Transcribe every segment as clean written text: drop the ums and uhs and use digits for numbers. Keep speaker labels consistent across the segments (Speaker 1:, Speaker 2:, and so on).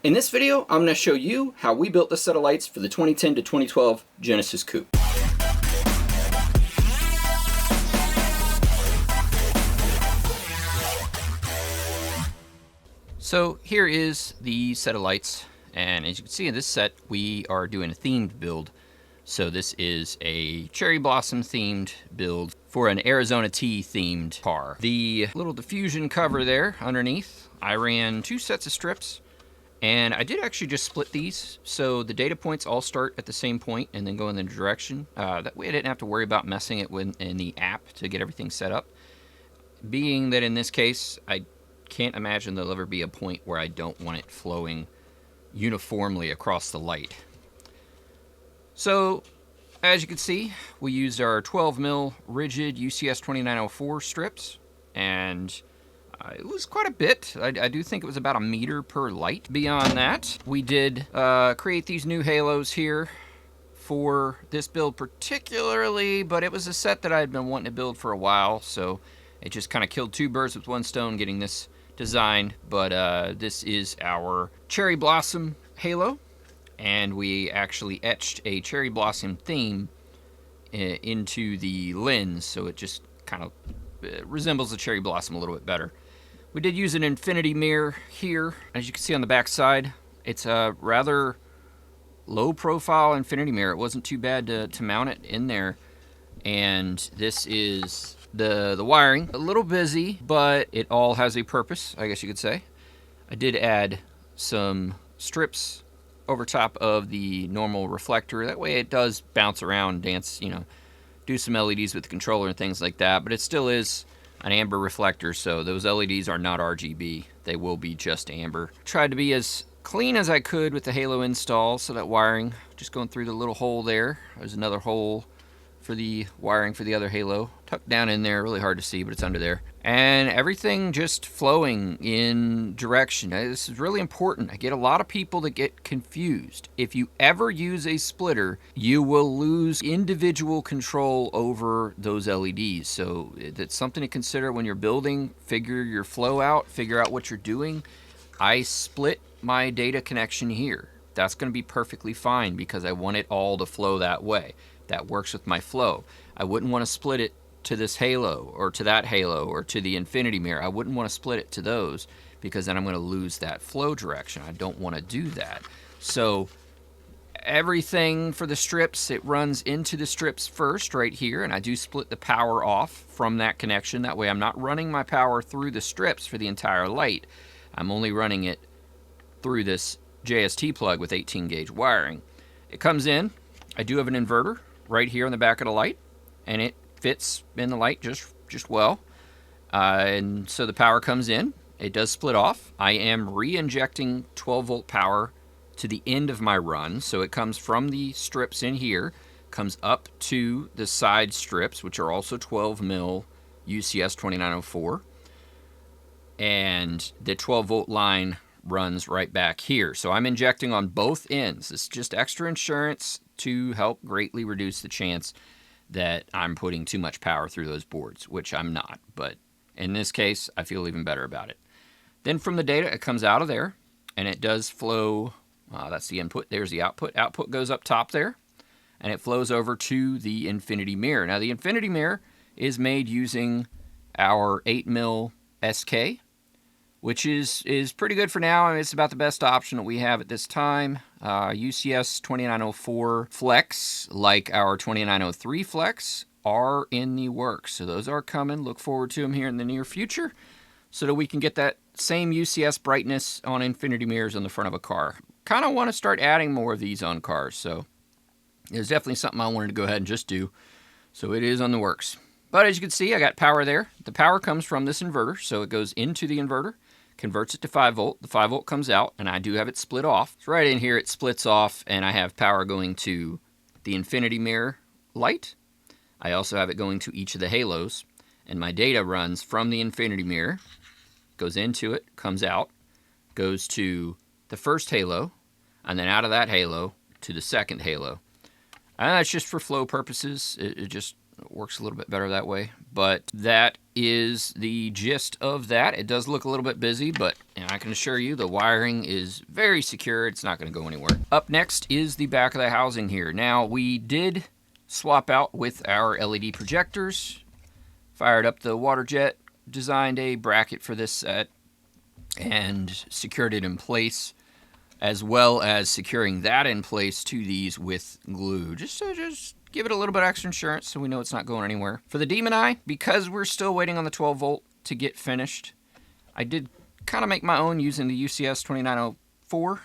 Speaker 1: In this video, I'm going to show you how we built this set of lights for the 2010 to 2012 Genesis Coupe. So here is the set of lights, and as you can see in this set, we are doing a themed build. So this is a cherry blossom themed build for an Arizona tea themed car. The little diffusion cover there underneath, I ran 2 sets of strips, and I did actually just split these, so the data points all start at the same point and then go in the direction. That way I didn't have to worry about messing it in the app to get everything set up. Being that in this case, I can't imagine there'll ever be a point where I don't want it flowing uniformly across the light. So, as you can see, we used our 12mm rigid UCS2904 strips, and it was quite a bit. I do think it was about 1 meter per light. Beyond that, we did create these new halos here for this build particularly, but it was a set that I had been wanting to build for a while, so it just kind of killed 2 birds with 1 stone getting this designed. But this is our cherry blossom halo, and we actually etched a cherry blossom theme into the lens, so it just kind of resembles a cherry blossom a little bit better. We did use an infinity mirror here. As you can see on the back side, it's a rather low profile infinity mirror. It wasn't too bad to mount it in there. And this is the wiring. A little busy, but it all has a purpose, I guess you could say. I did add some strips over top of the normal reflector. That way it does bounce around, dance, you know, do some LEDs with the controller and things like that, but it still is an amber reflector, so those LEDs are not RGB. They will be just amber. Tried to be as clean as I could with the halo install, so that wiring, just going through the little hole there. There's another hole for the wiring for the other halo. Tucked down in there, really hard to see, but it's under there. And everything just flowing in direction. Now, this is really important. I get a lot of people that get confused. If you ever use a splitter, you will lose individual control over those LEDs. So that's something to consider when you're building. Figure your flow out, figure out what you're doing. I split my data connection here. That's going to be perfectly fine because I want it all to flow that way. That works with my flow. I wouldn't want to split it to this halo or to that halo or to the infinity mirror. I wouldn't want to split it to those because then I'm going to lose that flow direction. I don't want to do that. So everything for the strips, it runs into the strips first right here, and I do split the power off from that connection. That way I'm not running my power through the strips for the entire light. I'm only running it through this JST plug with 18 gauge wiring. It comes in. I do have an inverter right here on the back of the light, and it fits in the light just well. And so the power comes in. It does split off. I am re-injecting 12-volt power to the end of my run, so it comes from the strips in here, comes up to the side strips, which are also 12mm UCS2904, and the 12-volt line runs right back here. So I'm injecting on both ends. This is just extra insurance to help greatly reduce the chance that I'm putting too much power through those boards, which I'm not, but in this case, I feel even better about it. Then from the data, it comes out of there, and it does flow. That's the input. There's the output. Output goes up top there, and it flows over to the infinity mirror. Now, the infinity mirror is made using our 8mm SK, which is pretty good for now. I mean, it's about the best option that we have at this time. UCS2904 Flex, like our 2903 Flex, are in the works. So those are coming. Look forward to them here in the near future so that we can get that same UCS brightness on infinity mirrors on the front of a car. Kind of want to start adding more of these on cars, so it's definitely something I wanted to go ahead and just do. So it is on the works. But as you can see, I got power there. The power comes from this inverter, so it goes into the inverter, converts it to 5-volt. The 5-volt comes out, and I do have it split off. So right in here, it splits off, and I have power going to the infinity mirror light. I also have it going to each of the halos, and my data runs from the infinity mirror, goes into it, comes out, goes to the first halo, and then out of that halo to the second halo. And that's just for flow purposes. It just It works a little bit better that way. But that is the gist of that. It does look a little bit busy, but I can assure you the wiring is very secure. It's not going to go anywhere. Up next is the back of the housing here. Now, we did swap out with our LED projectors, fired up the water jet, designed a bracket for this set, and secured it in place, as well as securing that in place to these with glue, just give it a little bit of extra insurance so we know it's not going anywhere. For the Demon Eye, because we're still waiting on the 12 volt to get finished, I did kind of make my own using the UCS2904,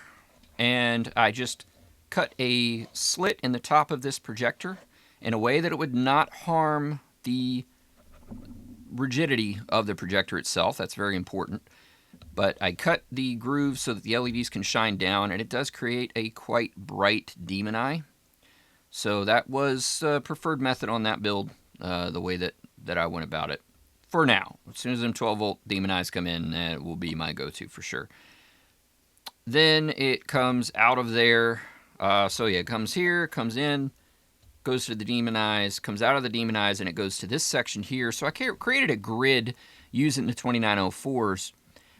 Speaker 1: and I just cut a slit in the top of this projector in a way that it would not harm the rigidity of the projector itself. That's very important. But I cut the grooves so that the LEDs can shine down, and it does create a quite bright Demon Eye. So that was a preferred method on that build, the way that I went about it. For now, as soon as them 12 volt Demon Eyes come in, it will be my go-to for sure. Then it comes out of there. So yeah, it comes here, comes in, goes to the Demon Eyes, comes out of the Demon Eyes, and it goes to this section here. So I created a grid using the 2904s,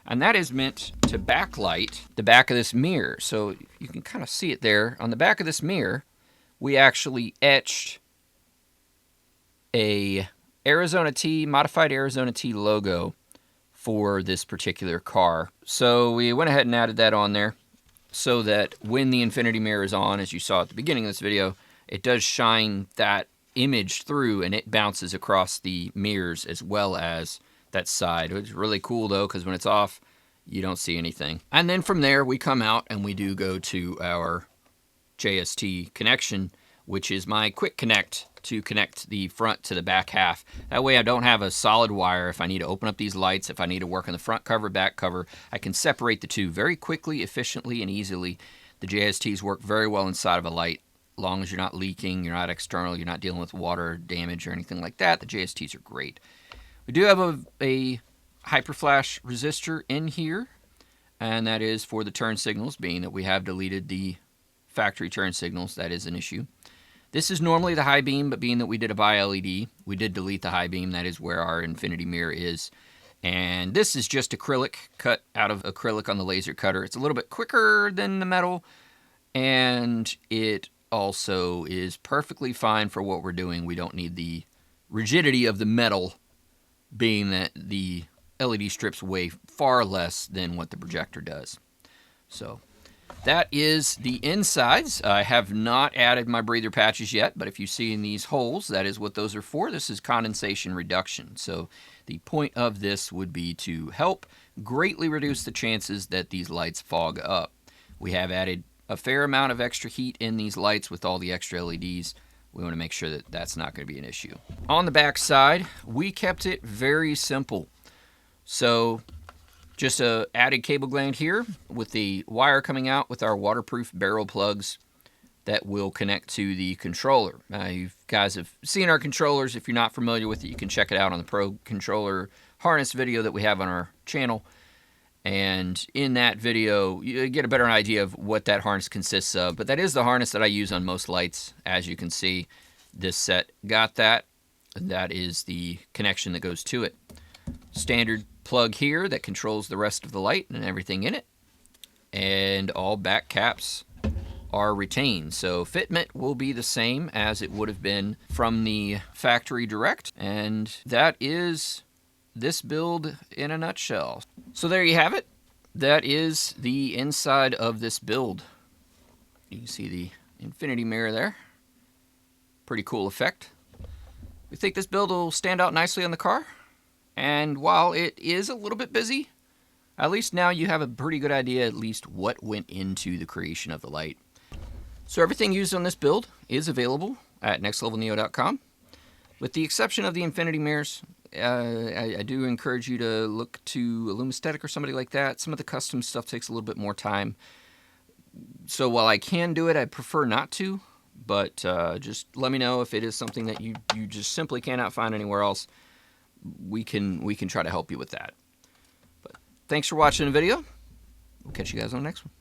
Speaker 1: and that is meant to backlight the back of this mirror. So you can kind of see it there. On the back of this mirror, we actually etched a modified Arizona T logo for this particular car. So we went ahead and added that on there so that when the infinity mirror is on, as you saw at the beginning of this video, it does shine that image through and it bounces across the mirrors as well as that side. It's really cool though, because when it's off, you don't see anything. And then from there, we come out and we do go to our JST connection, which is my quick connect to connect the front to the back half. That way I don't have a solid wire. If I need to open up these lights, if I need to work on the front cover, back cover, I can separate the two very quickly, efficiently, and easily. The JSTs work very well inside of a light. As long as you're not leaking, you're not external, you're not dealing with water damage or anything like that, the JSTs are great. We do have a hyperflash resistor in here, and that is for the turn signals, being that we have deleted the factory turn signals. That is an issue. This is normally the high beam, but being that we did a bi-LED, we did delete the high beam. That is where our infinity mirror is. And this is just acrylic, cut out of acrylic on the laser cutter. It's a little bit quicker than the metal, and it also is perfectly fine for what we're doing. We don't need the rigidity of the metal, being that the LED strips weigh far less than what the projector does. So that is the insides. I have not added my breather patches yet, but if you see in these holes, that is what those are for. This is condensation reduction. So the point of this would be to help greatly reduce the chances that these lights fog up. We have added a fair amount of extra heat in these lights with all the extra LEDs. We want to make sure that that's not going to be an issue. On the back side, we kept it very simple. So just a added cable gland here with the wire coming out with our waterproof barrel plugs that will connect to the controller. You guys have seen our controllers. If you're not familiar with it, you can check it out on the Pro Controller harness video that we have on our channel. And in that video, you get a better idea of what that harness consists of. But that is the harness that I use on most lights. As you can see, this set got that. That is the connection that goes to it. Standard plug here that controls the rest of the light and everything in it. And all back caps are retained. So fitment will be the same as it would have been from the factory direct. And that is this build in a nutshell. So there you have it. That is the inside of this build. You can see the infinity mirror there. Pretty cool effect. We think this build will stand out nicely on the car. And while it is a little bit busy, at least now you have a pretty good idea at least what went into the creation of the light. So everything used on this build is available at nextlevelneo.com. With the exception of the infinity mirrors, I do encourage you to look to Illumisthetic or somebody like that. Some of the custom stuff takes a little bit more time. So while I can do it, I prefer not to. But just let me know if it is something that you just simply cannot find anywhere else. We can try to help you with that. But thanks for watching the video. We'll catch you guys on the next one.